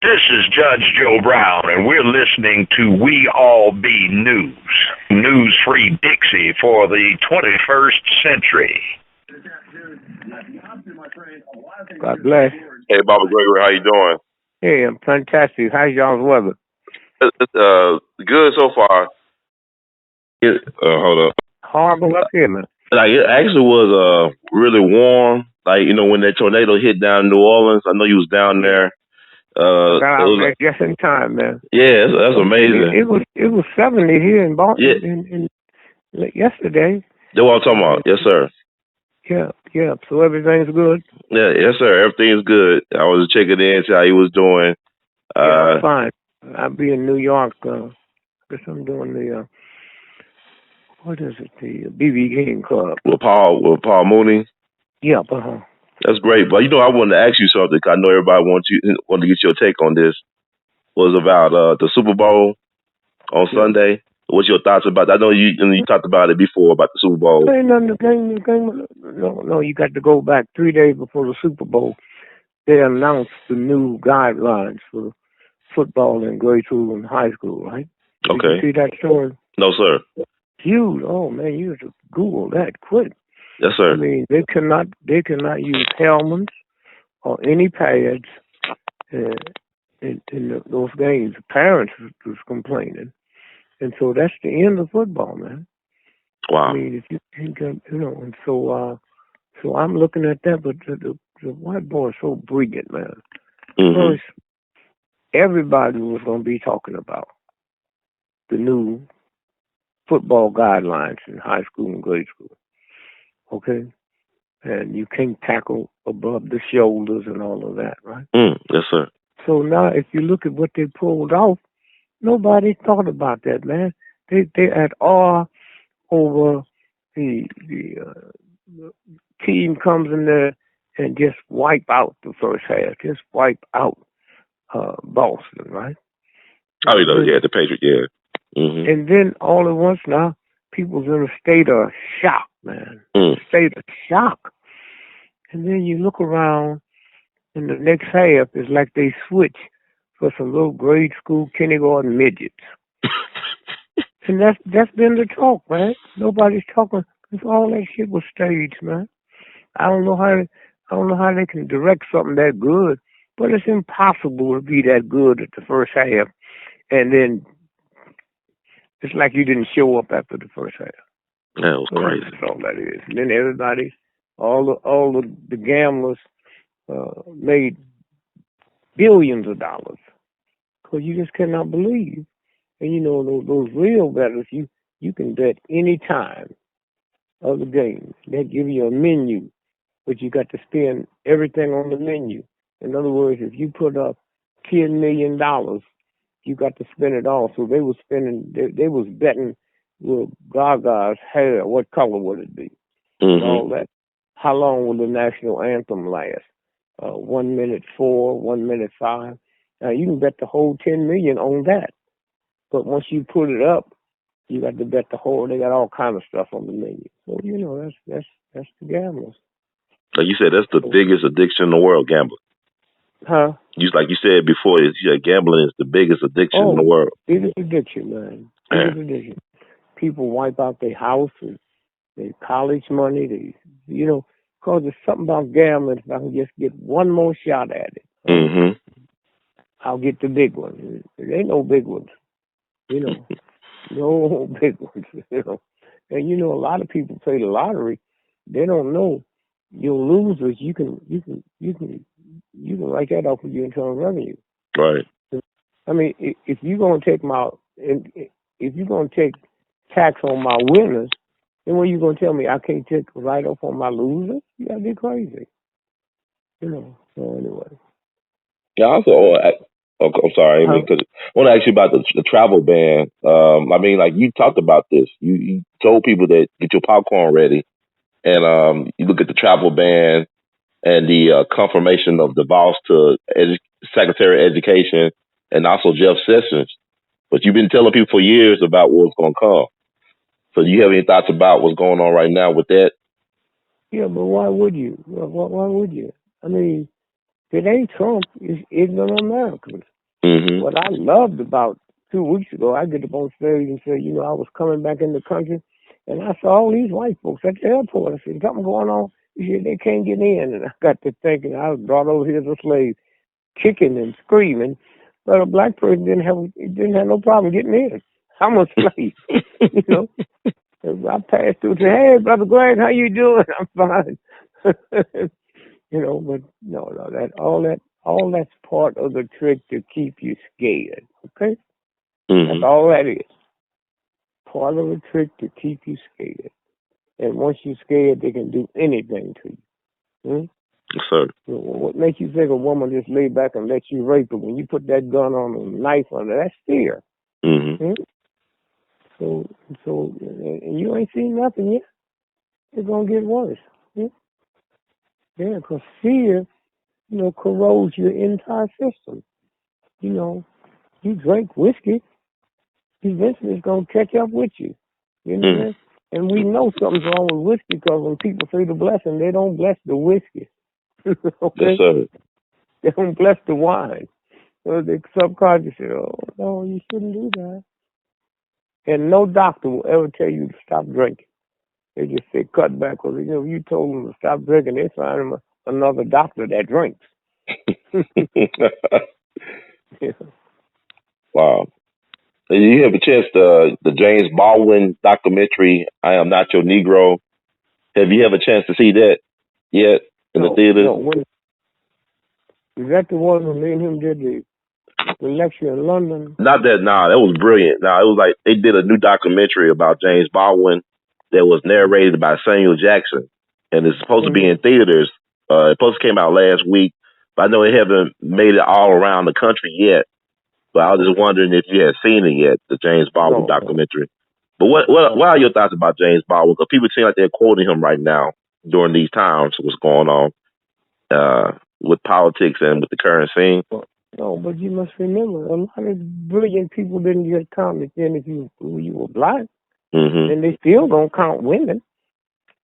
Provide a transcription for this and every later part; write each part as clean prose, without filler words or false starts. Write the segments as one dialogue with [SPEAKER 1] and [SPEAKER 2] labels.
[SPEAKER 1] This is Judge Joe Brown, and we're listening to We All Be News, news-free Dixie for the 21st century.
[SPEAKER 2] God bless.
[SPEAKER 3] Hey, Baba GREgory, how you doing?
[SPEAKER 2] Hey, I'm fantastic. How's y'all's weather?
[SPEAKER 3] Good so far. Hold up.
[SPEAKER 2] Horrible up here, man.
[SPEAKER 3] Like, it actually was really warm. Like, you know, when that tornado hit down in New Orleans, I know you was down there.
[SPEAKER 2] I got out
[SPEAKER 3] it was,
[SPEAKER 2] there just in time, man.
[SPEAKER 3] yeah, that's amazing.
[SPEAKER 2] It was 70 here in Baldwin yesterday.
[SPEAKER 3] That's what I'm talking about. Yes, sir.
[SPEAKER 2] Yeah. So everything's good.
[SPEAKER 3] Yeah, yes, sir. Everything's good. I was checking in, see how he was doing.
[SPEAKER 2] Yeah, I'm fine. I'll be in New York. I guess I'm doing the what is it? The BB Game Club.
[SPEAKER 3] With Paul Mooney.
[SPEAKER 2] Yeah,
[SPEAKER 3] That's great. But you know, I wanted to ask you something. 'Cause I know everybody wanted to get your take on this. Was about the Super Bowl on Sunday. What's your thoughts about that? I know you talked about it before about the Super Bowl.
[SPEAKER 2] No, you got to go back 3 days before the Super Bowl. They announced the new guidelines for football in grade school and high school, right?
[SPEAKER 3] Okay.
[SPEAKER 2] Did you see that story?
[SPEAKER 3] No, sir.
[SPEAKER 2] Huge. Oh man, you have to Google that quick.
[SPEAKER 3] Yes, sir.
[SPEAKER 2] I mean, they cannot use helmets or any pads in those games. The parents was complaining, and so that's the end of football, man.
[SPEAKER 3] Wow.
[SPEAKER 2] I mean, if you and so I'm looking at that, but the white boy is so brilliant, man. First, everybody was going to be talking about the new football guidelines in high school and grade school. Okay? And you can't tackle above the shoulders and all of that, right?
[SPEAKER 3] Yes, sir.
[SPEAKER 2] So now, if you look at what they pulled off, nobody thought about that, man. They had awe over the team comes in there and just wipe out the first half, just wipe out Boston, right?
[SPEAKER 3] Oh, yeah, the Patriots, yeah. Mm-hmm.
[SPEAKER 2] And then all at once now, people's in a state of shock, man. State of shock. And then you look around, and the next half is like they switch for some little grade school kindergarten midgets. And that's been the talk, man. Nobody's talking, because all that shit was staged, man. I don't know how they can direct something that good, but it's impossible to be that good at the first half, and then it's like you didn't show up after the first half.
[SPEAKER 3] That was crazy.
[SPEAKER 2] That's all that is. And then everybody, all the gamblers made billions of dollars because you just cannot believe. And you know those real bettors, you can bet any time of the game. They give you a menu, but you got to spend everything on the menu. In other words, if you put up $10 million, you got to spend it all. So they was spending, they was betting with Gaga's hair, what color would it be? And all that. How long will the national anthem last? 1 minute 4, 1 minute 5. Now you can bet the whole 10 million on that. But once you put it up, you got to bet the whole. They got all kind of stuff on the menu. So you know that's the gamblers.
[SPEAKER 3] Like you said, that's the biggest addiction in the world, gambling.
[SPEAKER 2] Huh?
[SPEAKER 3] Like you said before, gambling is the biggest addiction in the world.
[SPEAKER 2] Biggest addiction, man. Biggest addiction. People wipe out their house and their college money. Because there's something about gambling. If I can just get one more shot at it, I'll get the big one. There ain't no big ones, no big ones, And a lot of people play the lottery. They don't know your losers. You can write that off with your internal revenue.
[SPEAKER 3] Right.
[SPEAKER 2] I mean, if you're gonna take tax on my winners, then what are you gonna tell me I can't take a write off on my losers? You gotta be crazy. So anyway.
[SPEAKER 3] Yeah. Also, I'm sorry, because I want to ask you about the travel ban. I mean, like you talked about this. You told people that get your popcorn ready, and you look at the travel ban and the confirmation of the boss to Secretary of Education and also Jeff Sessions. But you've been telling people for years about what's going to come. So do you have any thoughts about what's going on right now with that?
[SPEAKER 2] Yeah, but why would you? Why would you? I mean, If it ain't Trump, it's ignorant Americans.
[SPEAKER 3] Mm-hmm.
[SPEAKER 2] What I loved about 2 weeks ago, I get up on stage and say, I was coming back in the country, and I saw all these white folks at the airport. I said, something going on? He said, they can't get in. And I got to thinking, I was brought over here as a slave, kicking and screaming, but a black person didn't have no problem getting in. I'm a slave, I passed through and said, hey, Brother Greg, how you doing? I'm fine. But no, all that's part of the trick to keep you scared. Okay?
[SPEAKER 3] Mm-hmm.
[SPEAKER 2] That's all that is. Part of the trick to keep you scared. And once you're scared, they can do anything to you. Hmm?
[SPEAKER 3] Yes, sir.
[SPEAKER 2] What makes you think a woman just lay back and let you rape her when you put that gun on her, knife on her? That's fear.
[SPEAKER 3] Mm-hmm.
[SPEAKER 2] So, and you ain't seen nothing yet. It's gonna get worse. Yeah, because fear, corrodes your entire system. You drink whiskey, eventually it's gonna catch up with you. You know what I mean? And we know something's wrong with whiskey because when people say the blessing, they don't bless the whiskey. Okay?
[SPEAKER 3] Yes, sir.
[SPEAKER 2] They don't bless the wine. So the subconscious say, oh, no, you shouldn't do that. And no doctor will ever tell you to stop drinking. They just say cut back. Because, if you told them to stop drinking, they find them another doctor that drinks. Yeah.
[SPEAKER 3] Wow. Did you have a chance the James Baldwin documentary, I Am Not Your Negro? Have you had a chance to see that yet in the theater?
[SPEAKER 2] No. Is that the one when me and him did the lecture in London?
[SPEAKER 3] Not that, that was brilliant. It was like they did a new documentary about James Baldwin that was narrated by Samuel Jackson, and it's supposed to be in theaters. It supposed to came out last week, but I know they haven't made it all around the country yet. But I was just wondering if you had seen it yet, the James Baldwin documentary. But what are your thoughts about James Baldwin? Because people seem like they're quoting him right now during these times. What's going on with politics and with the current scene?
[SPEAKER 2] No, but you must remember, a lot of brilliant people didn't get counted in if you were black.
[SPEAKER 3] Mm-hmm.
[SPEAKER 2] And they still don't count women.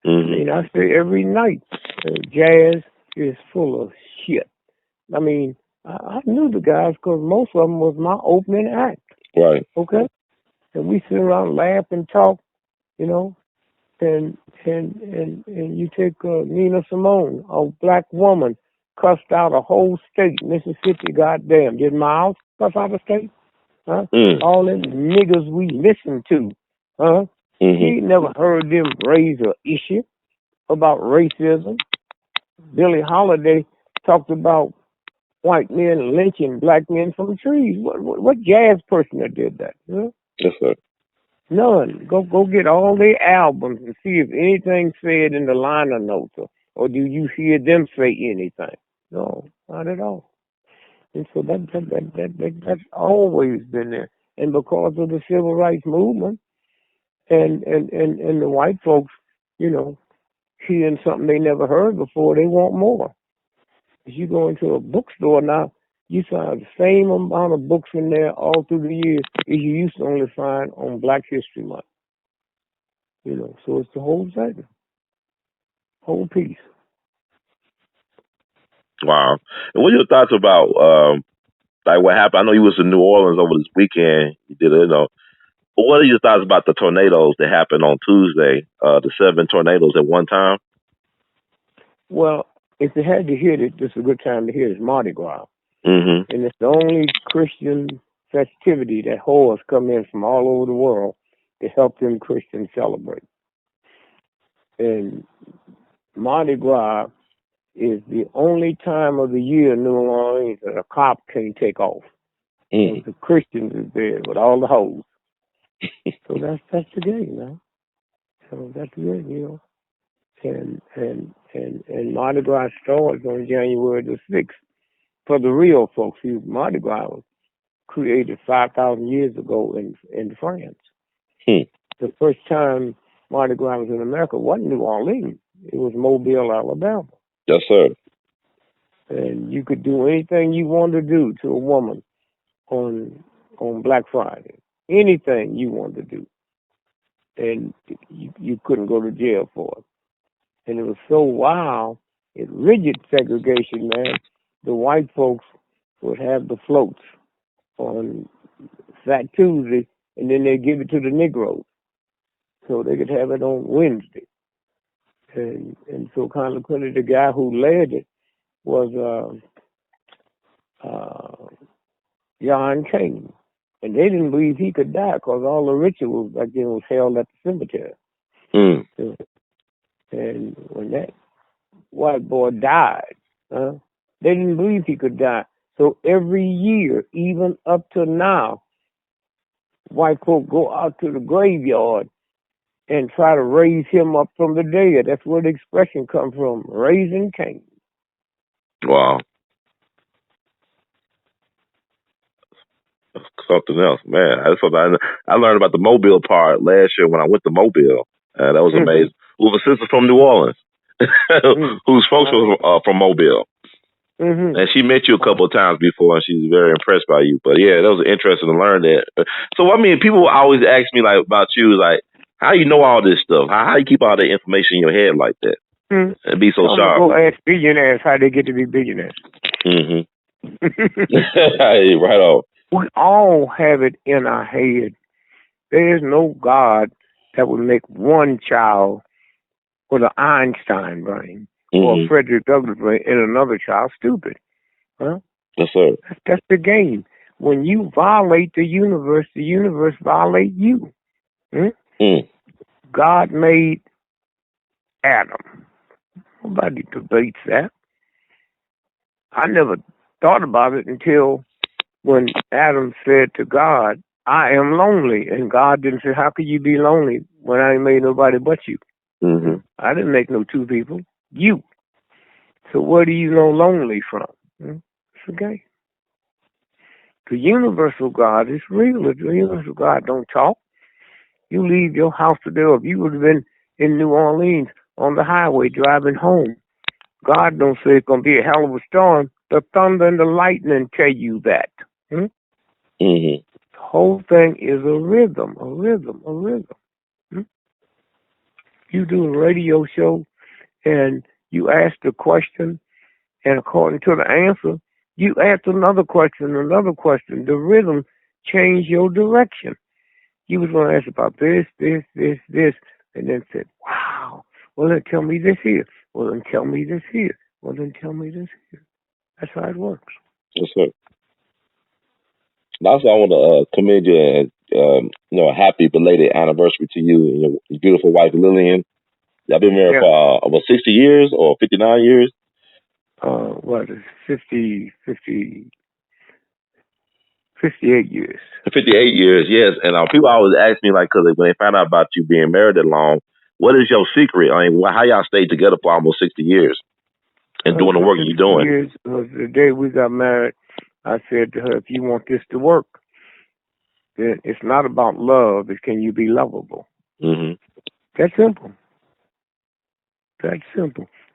[SPEAKER 3] Mm-hmm.
[SPEAKER 2] I mean, I say every night, jazz is full of shit. I mean, I knew the guys because most of them was my opening act.
[SPEAKER 3] Right.
[SPEAKER 2] Okay? And we sit around, laugh and talk, and you take Nina Simone, a black woman, cussed out a whole state, Mississippi, goddamn. Did Miles cuss out a state? Huh? All them niggas we listen to, huh?
[SPEAKER 3] Mm-hmm.
[SPEAKER 2] He never heard them raise an issue about racism. Billie Holiday talked about white men lynching black men from trees. What jazz person that did that? Huh?
[SPEAKER 3] Yes, sir.
[SPEAKER 2] None. Go get all their albums and see if anything said in the liner notes, or do you hear them say anything? No, not at all. And so that's always been there. And because of the civil rights movement and the white folks, hearing something they never heard before, they want more. If you go into a bookstore now, you find the same amount of books in there all through the years as you used to only find on Black History Month. So it's the whole thing, whole piece.
[SPEAKER 3] Wow. And what are your thoughts about like what happened? I know you was in New Orleans over this weekend. You did it, But what are your thoughts about the tornadoes that happened on Tuesday? The 7 tornadoes at one time.
[SPEAKER 2] Well, if you had to hear it, this is a good time to hear it. It's Mardi Gras.
[SPEAKER 3] Mm-hmm.
[SPEAKER 2] And it's the only Christian festivity that whores come in from all over the world to help them Christians celebrate. And Mardi Gras is the only time of the year in New Orleans that a cop can't take off. The Christians is there with all the hoes. So that's the game, man. So that's good, And Mardi Gras starts on January the 6th. For the real folks, Mardi Gras was created 5,000 years ago in France. The first time Mardi Gras was in America wasn't New Orleans. It was Mobile, Alabama.
[SPEAKER 3] Yes, sir.
[SPEAKER 2] And you could do anything you wanted to do to a woman on Black Friday. Anything you wanted to do. And you couldn't go to jail for it. And it was so wild, it rigid segregation, man. the white folks would have the floats on Fat Tuesday, and then they give it to the Negroes so they could have it on Wednesday. And so consequently, the guy who led it was John Kane. And they didn't believe he could die because all the rituals back then was held at the cemetery.
[SPEAKER 3] Mm.
[SPEAKER 2] And when that white boy died, they didn't believe he could die. So every year, even up to now, white folk go out to the graveyard and try to raise him up from the dead. That's where the expression comes from, raising Cain.
[SPEAKER 3] Wow. That's something else, man. That's something I learned about the Mobile part last year when I went to Mobile. That was amazing. With a sister from New Orleans, whose folks was from Mobile. And she met you a couple of times before, and she's very impressed by you. But yeah, that was interesting to learn that. So I mean, people always ask me like about you, like how you know all this stuff? How you keep all that information in your head like that and be so sharp?
[SPEAKER 2] Go ask billionaires how they get to be billionaires.
[SPEAKER 3] Right on.
[SPEAKER 2] We all have it in our head. There is no God that would make one child with an Einstein brain or a Frederick Douglass brain and another child stupid. Huh?
[SPEAKER 3] Yes, sir.
[SPEAKER 2] That's the game. When you violate the universe violates you. God made Adam. Nobody debates that. I never thought about it until when Adam said to God, I am lonely. And God didn't say, how could you be lonely when I ain't made nobody but you? I didn't make no two people. You. So where do you know lonely from? It's okay. The universal God is real. The universal God don't talk. You leave your house today, or if you would have been in New Orleans on the highway driving home, God don't say it's going to be a hell of a storm. The thunder and the lightning tell you that. The whole thing is a rhythm. You do a radio show and you ask the question, and according to the answer, you ask another question. The rhythm changed your direction. You was going to ask about this, and then said, wow, well, then tell me this here. Well, then tell me this here. Well, then tell me this here. That's how it works.
[SPEAKER 3] Yes, sir. Also, I want to commend you and, a happy belated anniversary to you and your beautiful wife, Lillian. Y'all been married for about 60 years or 59 years?
[SPEAKER 2] What is 58 years.
[SPEAKER 3] 58 years, yes. And people always ask me, like, because when they find out about you being married that long, what is your secret? I mean, how y'all stayed together for almost 60 years and doing the work you're doing?
[SPEAKER 2] Years was the day we got married. I said to her, if you want this to work, then it's not about love. It's can you be lovable? That's simple.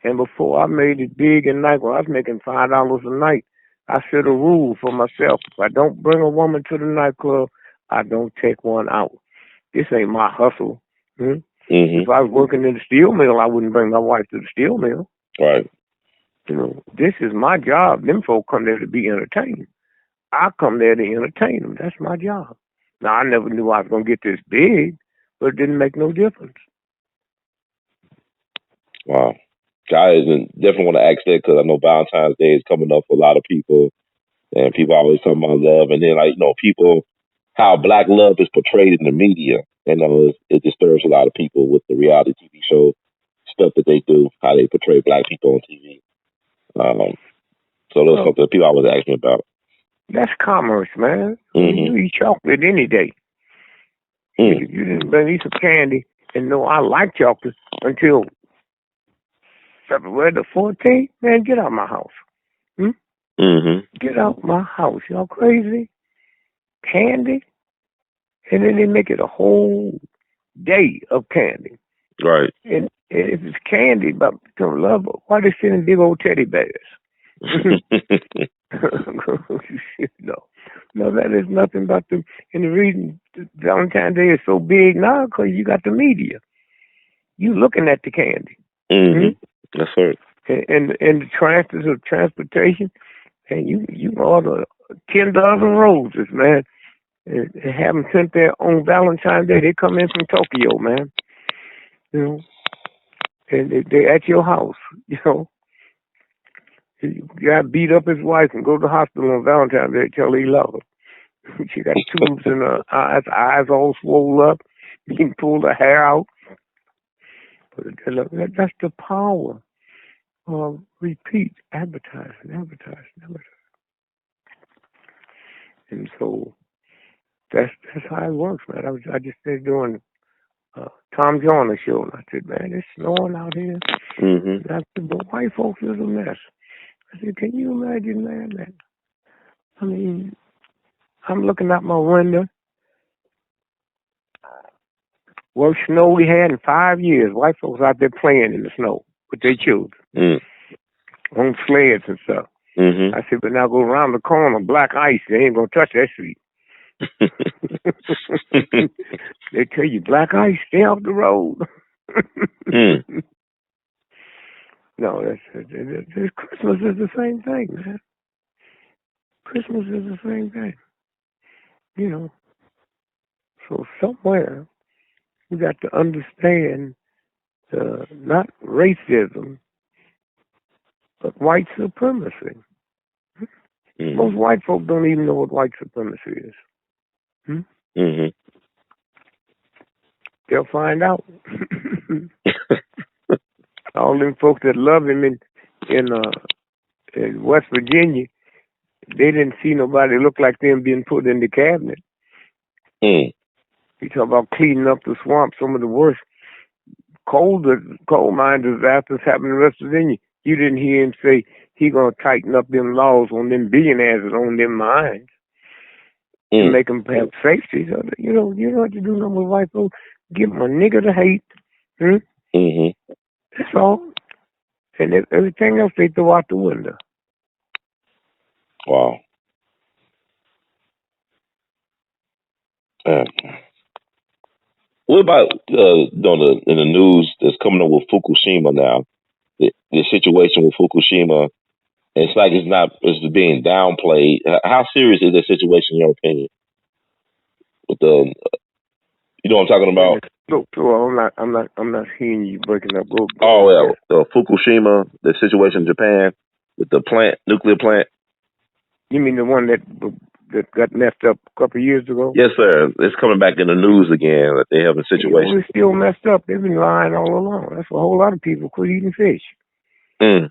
[SPEAKER 2] And before I made it big and night, when I was making $5 a night, I set a rule for myself. If I don't bring a woman to the nightclub, I don't take one out. This ain't my hustle. If I was working in the steel mill, I wouldn't bring my wife to the steel mill.
[SPEAKER 3] Right.
[SPEAKER 2] This is my job. Them folk come there to be entertained. I come there to entertain them. That's my job. Now, I never knew I was going to get this big, but it didn't make no difference.
[SPEAKER 3] Wow. Guys, definitely want to ask that because I know Valentine's Day is coming up for a lot of people, and people always talk about love, and then people, how black love is portrayed in the media. It disturbs a lot of people with the reality TV show stuff that they do, how they portray black people on TV. So that's something people always ask me about.
[SPEAKER 2] That's commerce, man. You eat chocolate any day. You didn't bring me some candy and know I like chocolate until February the 14th. Man, get out of my house. Get out my house. Y'all crazy? Candy? And then they make it a whole day of candy.
[SPEAKER 3] Right.
[SPEAKER 2] And if it's candy about to love, why they sending big old teddy bears? No, that is nothing but the. And the reason Valentine's Day is so big now because you got the media. You looking at the candy.
[SPEAKER 3] That's right.
[SPEAKER 2] And the transfers of transportation. And you order 10 dozen roses, man, and have them sent there on Valentine's Day. They come in from Tokyo, man. You know, and they're at your house. You know, you got beat up his wife and go to the hospital on Valentine's Day. Tell her he love her. She got tubes in her eyes all swollen up. You can pull the hair out. But that's the power of repeat advertising. And so that's how it works, man. I just started doing Tom Joyner show, and I said, man, it's snowing out here.
[SPEAKER 3] Mm-hmm.
[SPEAKER 2] And I said, but white folks is a mess. I said, can you imagine, man, that? I mean, I'm looking out my window. Worst snow we had in 5 years. White folks out there playing in the snow with their children on sleds and stuff.
[SPEAKER 3] Mm-hmm.
[SPEAKER 2] I said, but now go around the corner, black ice. They ain't gonna touch that street. They tell you, black ice, stay off the road. No, Christmas is the same thing, man. Christmas is the same thing. You know. So somewhere we got to understand not racism, but white supremacy. Most white folk don't even know what white supremacy is. They'll find out. All them folks that love him in West Virginia, they didn't see nobody look like them being put in the cabinet. You talk about cleaning up the swamp, some of the worst coal mine disasters happened in West Virginia. You didn't hear him say he gonna tighten up them laws on them billionaires that own them mines to make them have safety. So, you don't have to do nothing with white folks. Give them a nigger to hate. That's all. And everything else they throw out the window.
[SPEAKER 3] Wow. What about in the news that's coming up with Fukushima now? The situation with Fukushima, it's like it's being downplayed. How serious is that situation in your opinion? With you know what I'm talking about?
[SPEAKER 2] So I'm not hearing you breaking up. Go
[SPEAKER 3] The Fukushima, the situation in Japan with the nuclear plant.
[SPEAKER 2] You mean the one that got messed up a couple of years ago?
[SPEAKER 3] Yes, sir. It's coming back in the news again that they have a situation.
[SPEAKER 2] It's still messed up. They've been lying all along. That's a whole lot of people quit eating fish. You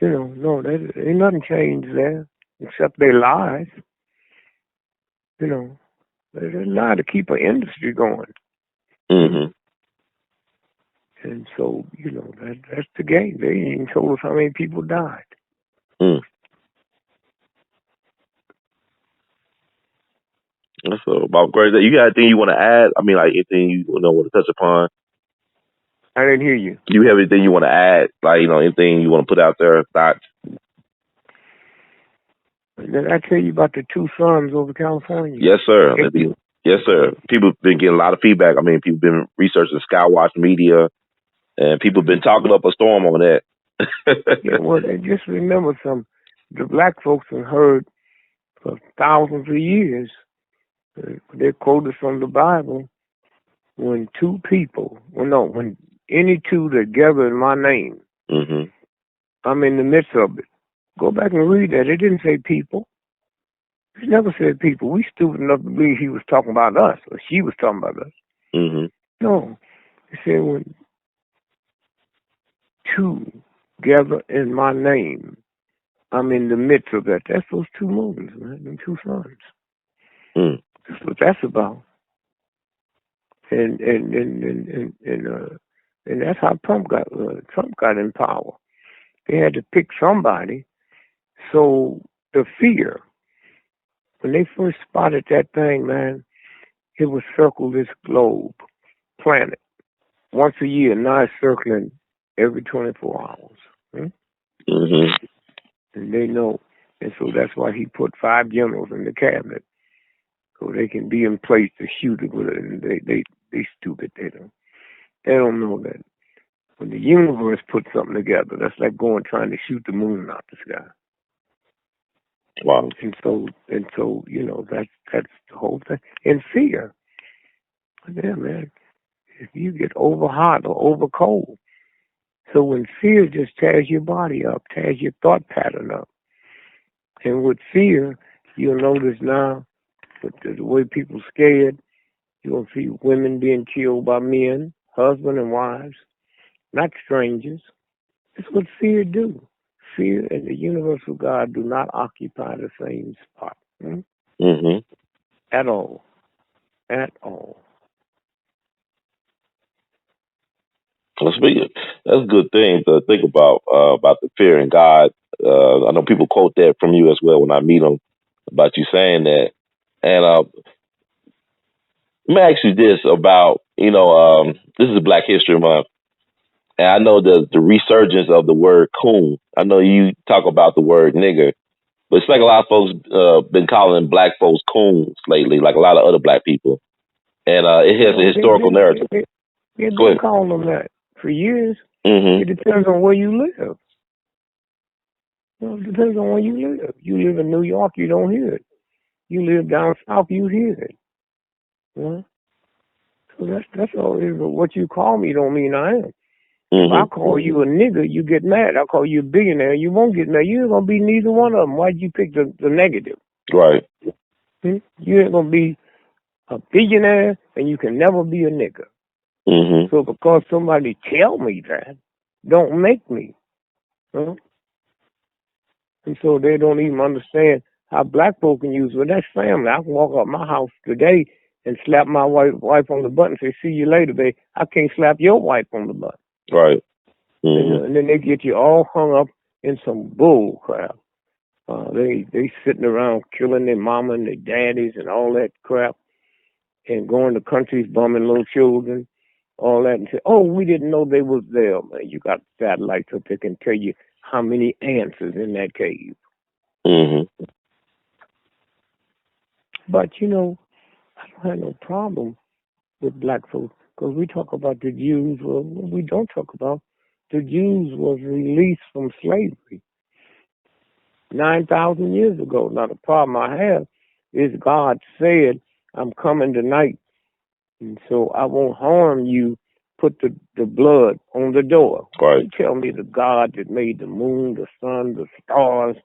[SPEAKER 2] know, no, ain't nothing changed there except their lies. You know, they lie to keep an industry going. And so, you know, that's the game. They ain't even told us how many people died.
[SPEAKER 3] That's about great. You got anything you want to add? I mean, like anything you want to touch upon?
[SPEAKER 2] I didn't hear you.
[SPEAKER 3] Do you have anything you want to add? Like, anything you want to put out there? Thoughts?
[SPEAKER 2] Did I tell you about the two sons over California?
[SPEAKER 3] Yes, sir. Yes, sir. People have been getting a lot of feedback. I mean, people have been researching Skywatch Media, and people have been talking up a storm on that.
[SPEAKER 2] Yeah, well, just remember the black folks have heard for thousands of years. They quoted from the Bible, when any two that gather in my name, I'm in the midst of it. Go back and read that. It didn't say people. It never said people. We stupid enough to believe he was talking about us, or she was talking about us. No. It said when two gather in my name, I'm in the midst of that. That's those two movies, man, them two sons. That's what that's about. And that's how Trump got in power. They had to pick somebody. So the fear, when they first spotted that thing, man, it would circle this globe, planet, once a year. Now it's circling every 24 hours. And they know. And so that's why he put 5 generals in the cabinet, so they can be in place to shoot it with it. And they stupid. They don't know that when the universe puts something together, that's like trying to shoot the moon out the sky.
[SPEAKER 3] Wow.
[SPEAKER 2] And so, that's the whole thing. And fear. Yeah, man. If you get over hot or over cold. So when fear just tears your body up, tears your thought pattern up. And with fear, you'll notice now, with the way people scared, you'll see women being killed by men, husband and wives, not strangers. That's what fear do. Fear and the universal God do not occupy the same spot.
[SPEAKER 3] Mm-hmm.
[SPEAKER 2] At all. At all.
[SPEAKER 3] That's a good thing to think about the fear in God. I know people quote that from you as well when I meet them about you saying that. And let me ask you this about, this is Black History Month, and I know the resurgence of the word coon. I know you talk about the word nigger, but it's like a lot of folks been calling black folks coons lately, like a lot of other black people. And it has a historical narrative.
[SPEAKER 2] They've
[SPEAKER 3] Go
[SPEAKER 2] been
[SPEAKER 3] ahead.
[SPEAKER 2] calling them that for years.
[SPEAKER 3] Mm-hmm.
[SPEAKER 2] It depends on where you live. It depends on where you live. You live in New York, you don't hear it. You live down south, you hear it. So that's all. What you call me don't mean I am. If I call you a nigger, you get mad. I call you a billionaire, you won't get mad. You ain't gonna be neither one of them. Why'd you pick the negative?
[SPEAKER 3] Right.
[SPEAKER 2] You ain't gonna be a billionaire, and you can never be a nigger.
[SPEAKER 3] Mm-hmm.
[SPEAKER 2] So because somebody tell me that, don't make me. And so they don't even understand how black folk can use. Well, that's family. I can walk up my house today and slap my wife on the butt and say, "See you later, babe." I can't slap your wife on the butt.
[SPEAKER 3] Right. Mm-hmm.
[SPEAKER 2] And then they get you all hung up in some bull crap. They sitting around killing their mama and their daddies and all that crap, and going to countries bumming little children, all that, and say, "Oh, we didn't know they was there." Man, you got satellites up there can tell you how many ants is in that cave.
[SPEAKER 3] Mm-hmm.
[SPEAKER 2] But I don't have no problem with black folks because we talk about the Jews. Well, what we don't talk about, the Jews was released from slavery 9,000 years ago. Now, the problem I have is God said, "I'm coming tonight, and so I won't harm you. Put the blood on the door."
[SPEAKER 3] Right.
[SPEAKER 2] You tell me the God that made the moon, the sun, the stars,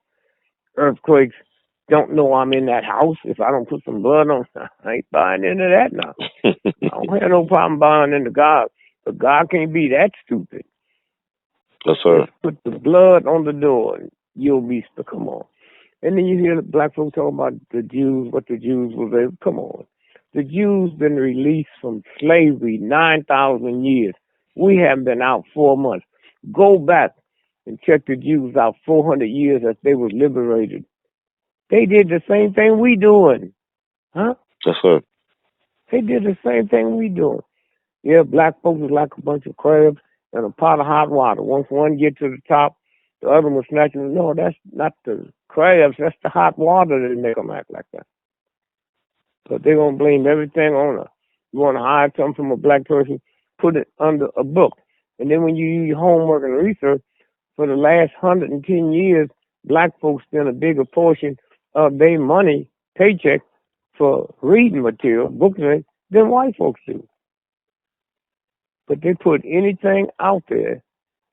[SPEAKER 2] earthquakes, don't know I'm in that house if I don't put some blood on. I ain't buying into that now. I don't have no problem buying into God, but God can't be that stupid.
[SPEAKER 3] Yes, sir.
[SPEAKER 2] Just put the blood on the door, and you'll be. Come on. And then you hear the black folks talking about the Jews, what the Jews was able. Come on. The Jews been released from slavery 9,000 years. We haven't been out 4 months. Go back and check the Jews out 400 years as they was liberated. They did the same thing we doing. Huh?
[SPEAKER 3] Yes, sir.
[SPEAKER 2] They did the same thing we doing. Yeah, black folks is like a bunch of crabs in a pot of hot water. Once one get to the top, the other one snatch them. No, that's not the crabs. That's the hot water that make them act like that. But they're going to blame everything on us. You want to hide something from a black person, put it under a book. And then when you do your homework and research, for the last 110 years, black folks spend a bigger portion of their money, paycheck, for reading material, books, than white folks do. But they put anything out there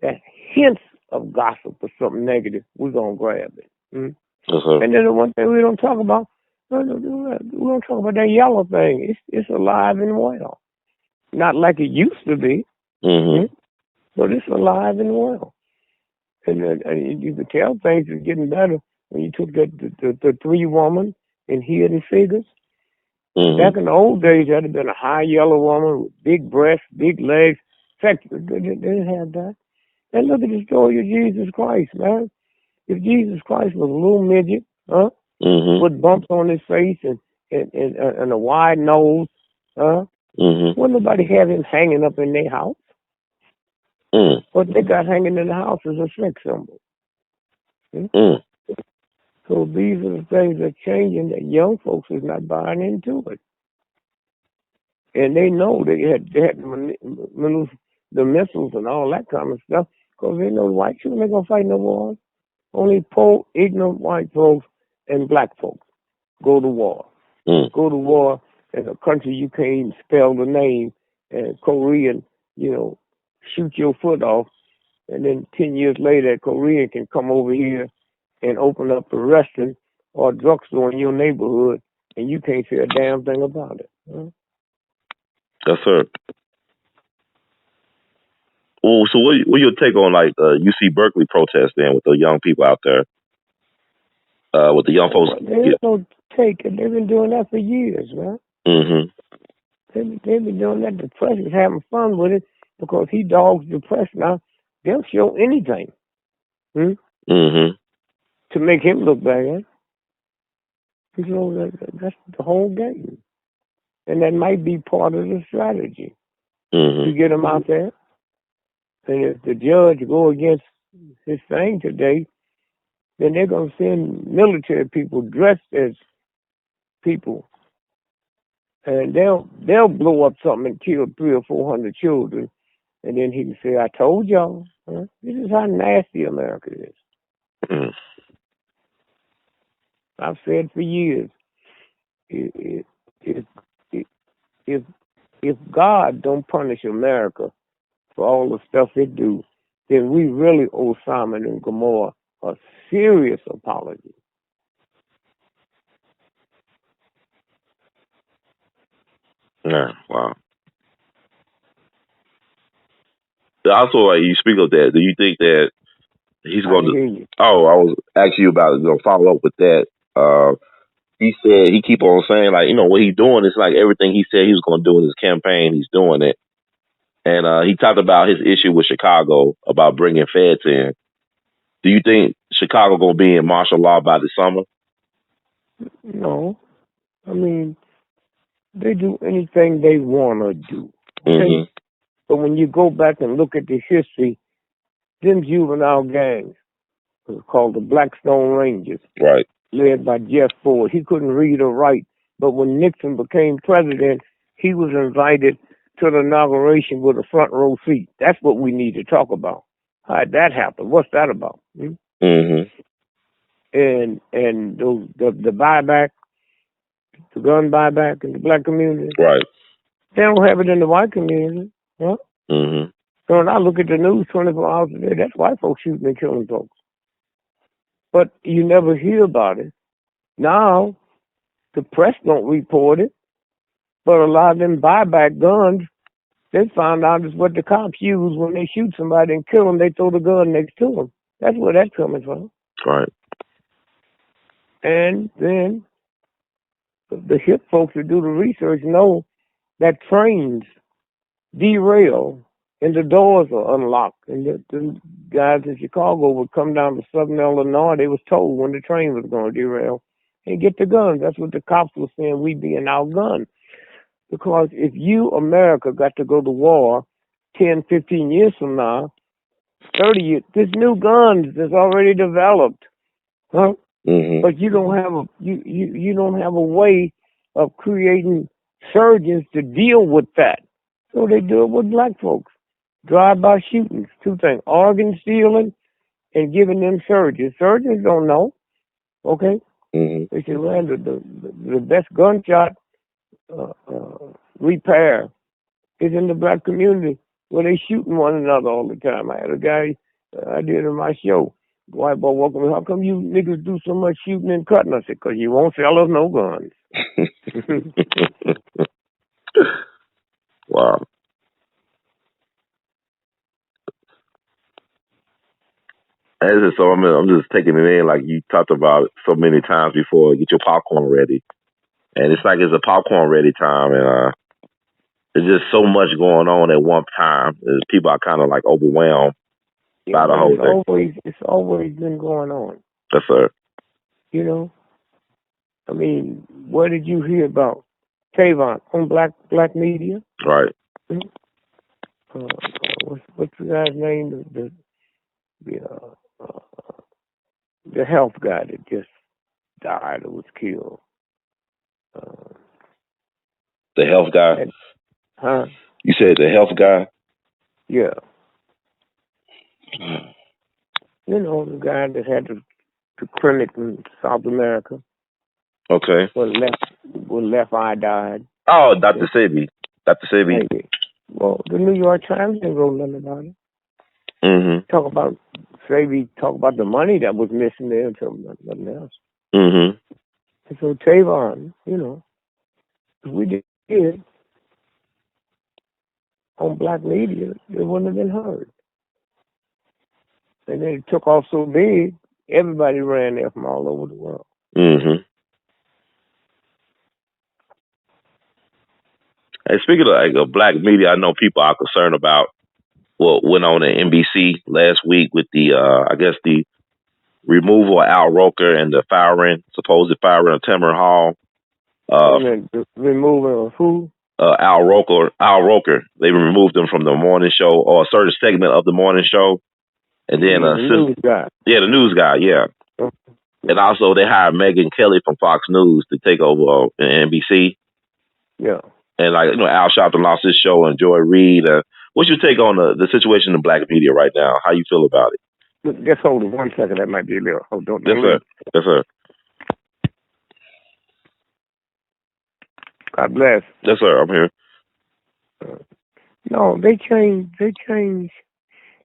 [SPEAKER 2] that hints of gossip or something negative, we're going to grab it.
[SPEAKER 3] Yes, sir.
[SPEAKER 2] And then the one thing we don't talk about, we don't talk about that yellow thing. It's alive and well. Not like it used to be, but it's alive and well. And you could tell things are getting better when you took the three woman and hidden figures. Back in the old days, that'd have been a high yellow woman with big breasts, big legs. In fact, they didn't have that. And look at the story of Jesus Christ, man. If Jesus Christ was a little midget, with bumps on his face and a wide nose, wouldn't nobody have him hanging up in their house? What they got hanging in the house is a sex symbol. So these are the things that are changing that young folks is not buying into it. And they know they had the missiles and all that kind of stuff because they know white children ain't going to fight no wars. Only poor, ignorant white folks and black folks go to war. Go to war in a country you can't even spell the name, and Korean, shoot your foot off, and then 10 years later, a Korean can come over here and open up a restaurant or a drugstore in your neighborhood, and you can't say a damn thing about it. Huh?
[SPEAKER 3] Yes, sir. Well, so what your take on UC Berkeley protest then with the young people out there, with the young folks?
[SPEAKER 2] There's no take it. They've been doing that for years, man.
[SPEAKER 3] Mm-hmm.
[SPEAKER 2] They've been doing that. The press is having fun with it because he dogs the press now. They'll show anything
[SPEAKER 3] Mm-hmm.
[SPEAKER 2] to make him look bad. That's the whole game. And that might be part of the strategy to get him out there. And if the judge go against his thing today, then they're going to send military people dressed as people. And they'll blow up something and kill 300 or 400 children. And then he can say, I told y'all. Huh? This is how nasty America is. I've said for years, if God don't punish America for all the stuff it do, then we really owe Simon and Gomorrah a serious apology.
[SPEAKER 3] Yeah, wow. Also, you speak of that. Do you think that he's going to?
[SPEAKER 2] Hear you.
[SPEAKER 3] Oh, I was asking you about follow up with that. He said he keep on saying what he's doing is like everything he said he was going to do in his campaign. He's doing it, and he talked about his issue with Chicago about bringing feds in. Do you think Chicago going to be in martial law by the summer?
[SPEAKER 2] No, I mean they do anything they want to do. Okay?
[SPEAKER 3] Mm-hmm.
[SPEAKER 2] But when you go back and look at the history, them juvenile gangs was called the Blackstone Rangers,
[SPEAKER 3] right,
[SPEAKER 2] led by Jeff Ford. He couldn't read or write, but when Nixon became president, he was invited to the inauguration with a front row seat. That's what we need to talk about. How did that happen? What's that about?
[SPEAKER 3] Mm-hmm.
[SPEAKER 2] And those the buyback, the gun buyback in the black community.
[SPEAKER 3] Right.
[SPEAKER 2] They don't have it in the white community. Huh?
[SPEAKER 3] Mm-hmm.
[SPEAKER 2] So when I look at the news 24 hours a day, that's white folks shooting and killing folks. But you never hear about it. Now, the press don't report it, but a lot of them buyback guns, they found out is what the cops use when they shoot somebody and kill them. They throw the gun next to them. That's where that's coming from.
[SPEAKER 3] Right.
[SPEAKER 2] And then the hip folks that do the research know that trains derail and the doors are unlocked. And the guys in Chicago would come down to Southern Illinois. They was told when the train was going to derail and get the guns. That's what the cops were saying. We being outgunned. Because if you, America, got to go to war 10, 15 years from now, 30 years, there's new guns that's already developed. Huh?
[SPEAKER 3] Mm-hmm.
[SPEAKER 2] But you don't have you don't have a way of creating surgeons to deal with that. So they do it with black folks. Drive-by shootings, two things, organ stealing and giving them surgeons. Surgeons don't know, okay?
[SPEAKER 3] Mm-hmm.
[SPEAKER 2] They say, well, the best gunshot repair is in the black community where they shooting one another all the time. I had a guy I did in my show. White boy walking me, how come you niggas do so much shooting and cutting? I said, because you won't sell us no guns.
[SPEAKER 3] Wow. So I'm just taking it in like you talked about so many times before. Get your popcorn ready, and it's like it's a popcorn ready time, and there's just so much going on at one time. People are kind of like overwhelmed by the whole thing.
[SPEAKER 2] It's always been going on.
[SPEAKER 3] Yes, sir.
[SPEAKER 2] You know, I mean, where did you hear about Tavon on black media?
[SPEAKER 3] Right.
[SPEAKER 2] What's the guy's name? The health guy that just died or was killed.
[SPEAKER 3] The health guy?
[SPEAKER 2] Huh?
[SPEAKER 3] You said the health guy?
[SPEAKER 2] Yeah. You know, the guy that had the clinic in South America.
[SPEAKER 3] Okay.
[SPEAKER 2] When left eye died.
[SPEAKER 3] Oh, Dr. Sebi. Dr. Sebi.
[SPEAKER 2] Well, the New York Times didn't wrote nothing about it.
[SPEAKER 3] Mm-hmm.
[SPEAKER 2] Talk about the money that was missing there until nothing else.
[SPEAKER 3] Mm-hmm.
[SPEAKER 2] And so Tavon, if we did on black media, it wouldn't have been heard. And then it took off so big, everybody ran there from all over the world.
[SPEAKER 3] Mm-hmm. And speaking of black media, I know people are concerned about what went on at NBC last week with the the removal of Al Roker and the supposed firing of Tamara Hall.
[SPEAKER 2] The removal of who?
[SPEAKER 3] Al Roker. They removed him from the morning show or a certain segment of the morning show. And then
[SPEAKER 2] the news guy.
[SPEAKER 3] Yeah, the news guy, yeah. And also they hired Megyn Kelly from Fox News to take over NBC.
[SPEAKER 2] Yeah.
[SPEAKER 3] And Al Sharpton lost his show and Joy Reid. What's your take on the situation in black media right now? How you feel about it?
[SPEAKER 2] Just hold it 1 second. That might be a little. Hold on.
[SPEAKER 3] Yes, sir. Yes, sir.
[SPEAKER 2] God bless.
[SPEAKER 3] Yes, sir. I'm here.
[SPEAKER 2] No, they changed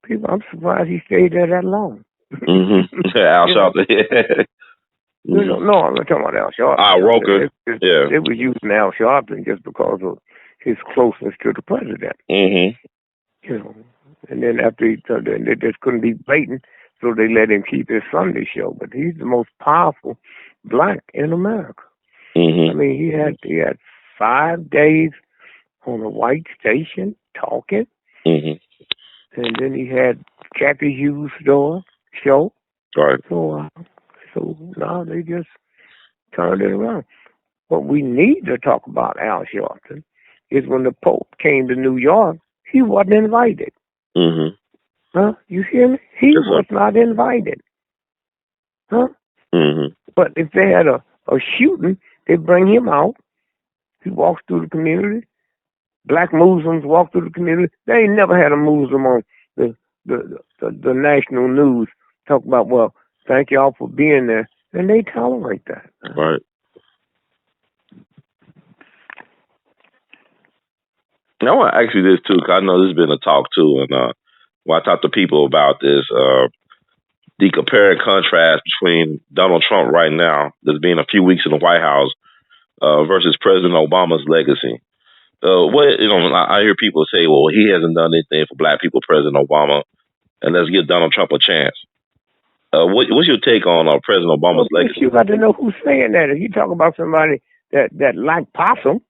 [SPEAKER 2] people. I'm surprised he stayed there that long.
[SPEAKER 3] Mm-hmm. Al Sharpton.
[SPEAKER 2] No, I'm not talking about Al Sharpton.
[SPEAKER 3] Al Roker.
[SPEAKER 2] They were using Al Sharpton just because of his closeness to the president.
[SPEAKER 3] Mm-hmm.
[SPEAKER 2] And then after they just couldn't be blatant, so they let him keep his Sunday show. But he's the most powerful black in America.
[SPEAKER 3] Mm-hmm.
[SPEAKER 2] I mean, he had 5 days on a white station talking, and then he had Kathy Hughes' show.
[SPEAKER 3] Right.
[SPEAKER 2] So now they just turned it around. What we need to talk about, Al Sharpton, is when the Pope came to New York, he wasn't invited.
[SPEAKER 3] Mm-hmm.
[SPEAKER 2] Huh? You hear me? He was not invited. Huh?
[SPEAKER 3] Mm-hmm.
[SPEAKER 2] But if they had a shooting, they bring him out. He walks through the community. Black Muslims walk through the community. They ain't never had a Muslim on the national news talk about, well, thank y'all for being there. And they tolerate that.
[SPEAKER 3] Right. Now, I want to ask you this, too, because I know this has been a talk, too. And when I talk to people about this, the compare and contrast between Donald Trump right now, there's been a few weeks in the White House, versus President Obama's legacy. I hear people say, well, he hasn't done anything for black people, President Obama, and let's give Donald Trump a chance. What's your take on President Obama's legacy?
[SPEAKER 2] You got to know who's saying that. If you talk about somebody that like possum,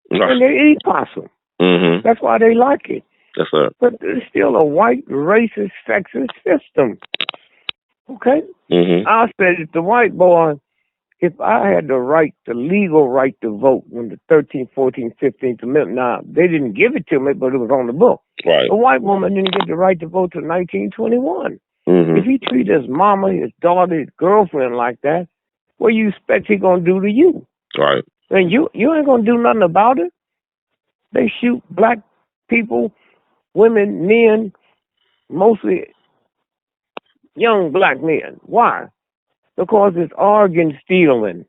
[SPEAKER 2] and they eat possum.
[SPEAKER 3] Mm-hmm.
[SPEAKER 2] That's why they like it.
[SPEAKER 3] Yes, sir.
[SPEAKER 2] But it's still a white, racist, sexist system. Okay?
[SPEAKER 3] Mm-hmm.
[SPEAKER 2] I said, if the white boy, if I had the legal right to vote when the 13th, 14th, 15th Amendment, now, they didn't give it to me, but it was on the book.
[SPEAKER 3] Right.
[SPEAKER 2] A white woman didn't get the right to vote till 1921.
[SPEAKER 3] Mm-hmm.
[SPEAKER 2] If he treat his mama, his daughter, his girlfriend like that, what do you expect he gonna do to you?
[SPEAKER 3] Right.
[SPEAKER 2] And you ain't gonna do nothing about it. They shoot black people, women, men, mostly young black men. Why? Because it's organ stealing.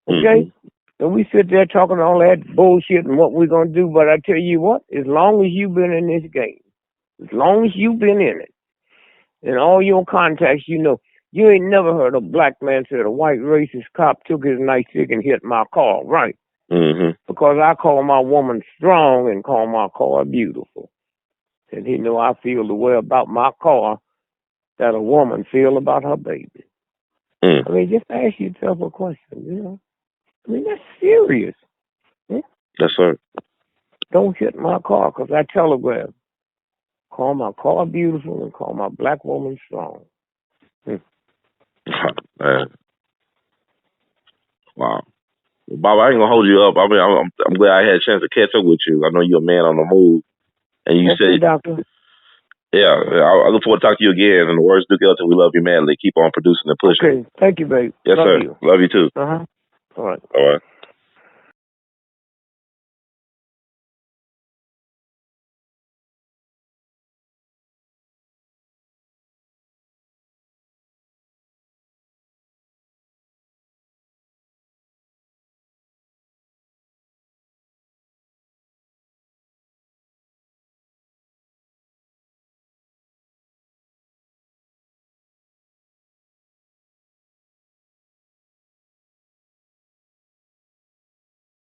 [SPEAKER 2] Okay? And we sit there talking all that bullshit and what we're going to do, but I tell you what, as long as you've been in this game, as long as you've been in it, and all your contacts, you ain't never heard a black man say a white racist cop took his nightstick and hit my car, right?
[SPEAKER 3] Mm-hmm.
[SPEAKER 2] Because I call my woman strong and call my car beautiful. And he know I feel the way about my car that a woman feel about her baby. I mean, just ask yourself a question, I mean, that's serious.
[SPEAKER 3] Yes, sir.
[SPEAKER 2] Don't hit my car because I telegraph. Call my car beautiful and call my black woman strong.
[SPEAKER 3] Man. Wow. Well, Bob, I ain't gonna hold you up. I mean, I'm glad I had a chance to catch up with you. I know you're a man on the move, and you said,
[SPEAKER 2] doctor.
[SPEAKER 3] Yeah, I look forward to talking to you again. And the words Duke Elton, we love you madly. Keep on producing and pushing.
[SPEAKER 2] Okay, thank you, babe.
[SPEAKER 3] Yes,
[SPEAKER 2] love
[SPEAKER 3] sir.
[SPEAKER 2] You.
[SPEAKER 3] Love you too.
[SPEAKER 2] All right.
[SPEAKER 3] All right.